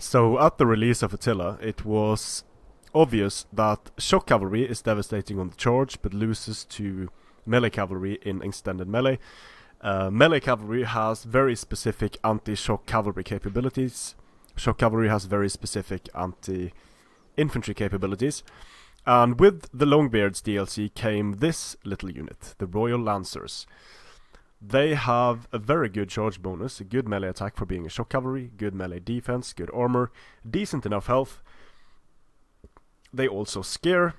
So at the release of Attila, it was obvious that shock cavalry is devastating on the charge, but loses to melee cavalry in extended melee. Melee cavalry has very specific anti-shock cavalry capabilities. Shock cavalry has very specific anti-infantry capabilities. And with the Longbeards DLC came this little unit, the Royal Lancers. They have a very good charge bonus, a good melee attack for being a shock cavalry, good melee defense, good armor, decent enough health. They also scare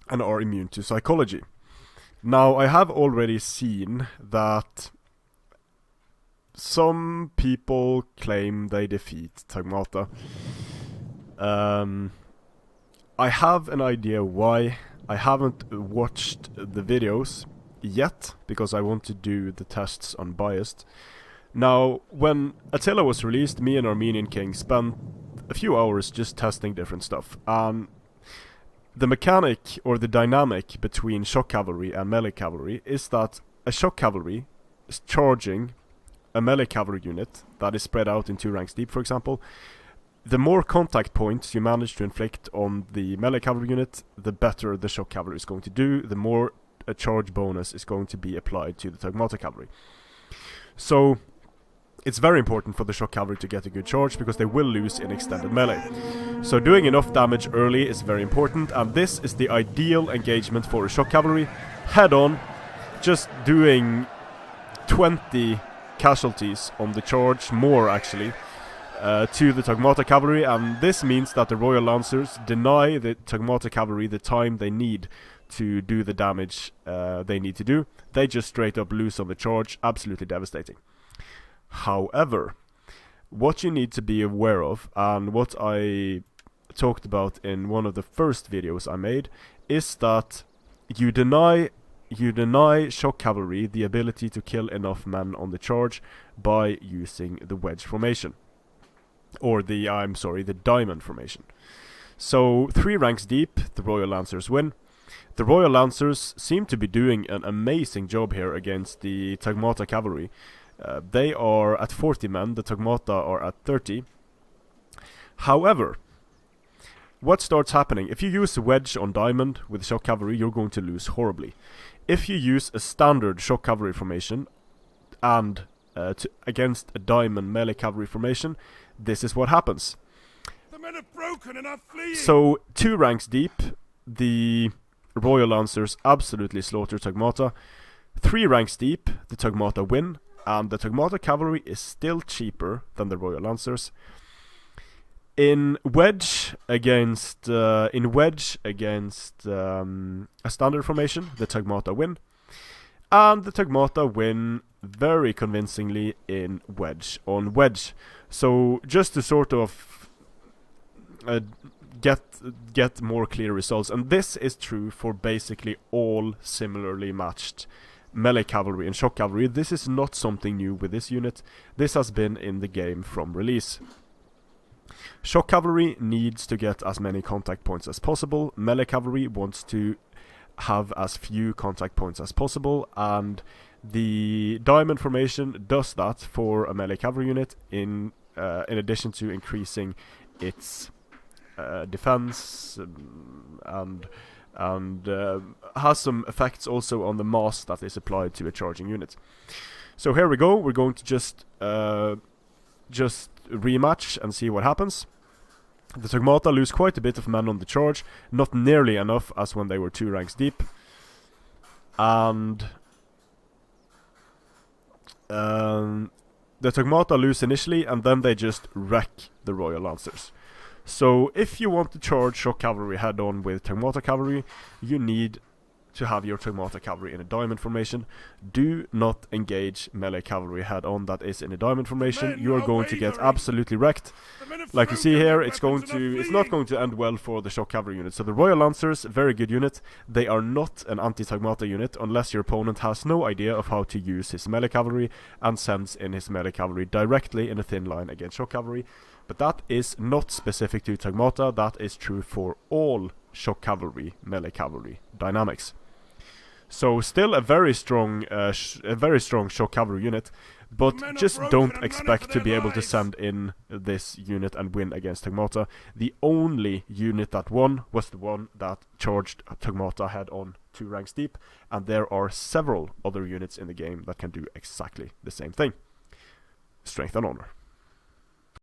and are immune to psychology. Now, I have already seen that some people claim they defeat Tagmata. I have an idea why. I haven't watched the videos yet, because I want to do the tests unbiased. Now, when Attila was released, me and Armenian King spent a few hours just testing different stuff. The mechanic or the dynamic between shock cavalry and melee cavalry is that a shock cavalry is charging a melee cavalry unit that is spread out in 2 ranks deep, for example. The more contact points you manage to inflict on the melee cavalry unit, the better the shock cavalry is going to do, the more a charge bonus is going to be applied to the Tagmata cavalry. So it's very important for the shock cavalry to get a good charge, because they will lose in extended melee. So doing enough damage early is very important, and this is the ideal engagement for a shock cavalry. Head on, just doing 20 casualties on the charge, more actually, to the Tagmata cavalry, and this means that the Royal Lancers deny the Tagmata cavalry the time they need to do the damage they need to do. They just straight up lose on the charge, absolutely devastating. However, what you need to be aware of, and what I talked about in one of the first videos I made, is that you deny shock cavalry the ability to kill enough men on the charge by using the wedge formation. Or the diamond formation. So 3 ranks deep, the Royal Lancers win. The Royal Lancers seem to be doing an amazing job here against the Tagmata cavalry. They are at 40 men, the Tagmata are at 30. However, what starts happening? If you use a wedge on diamond with shock cavalry, you're going to lose horribly. If you use a standard shock cavalry formation and against a diamond melee cavalry formation, this is what happens. The men are broken and are fleeing. So 2 ranks deep, the Royal Lancers absolutely slaughter Tagmata. 3 ranks deep, the Tagmata win, and the Tagmata cavalry is still cheaper than the Royal Lancers. In Wedge against a standard formation, the Tagmata win, and the Tagmata win very convincingly in Wedge on Wedge. So just to sort of get more clear results, and this is true for basically all similarly matched melee cavalry and shock cavalry. This is not something new with this unit. This has been in the game from release. Shock cavalry needs to get as many contact points as possible. Melee cavalry wants to have as few contact points as possible, and the diamond formation does that for a melee cavalry unit in addition to increasing its defense and has some effects also on the mass that is applied to a charging unit. So here we go. We're going to just rematch and see what happens. The Tagmata lose quite a bit of men on the charge, not nearly enough as when they were 2 ranks deep, and the Tagmata lose initially, and then they just wreck the Royal Lancers. So if you want to charge shock cavalry head on with Tagmata cavalry, you need to have your Tagmata cavalry in a diamond formation. Do not engage melee cavalry head on that is in a diamond formation. You are going to get absolutely wrecked. Like you see here, it's not going to end well for the shock cavalry unit. So the Royal Lancers, very good unit. They are not an anti-Tagmata unit unless your opponent has no idea of how to use his melee cavalry and sends in his melee cavalry directly in a thin line against shock cavalry. But that is not specific to Tagmata. That is true for all shock cavalry, melee cavalry dynamics. So still a very strong shock cavalry unit, But The men are just broken don't and expect running to for be their able to lives. send in this unit and win against Tagmata. The only unit that won was the one that charged Tagmata head on 2 ranks deep, and there are several other units in the game that can do exactly the same thing. Strength and honor.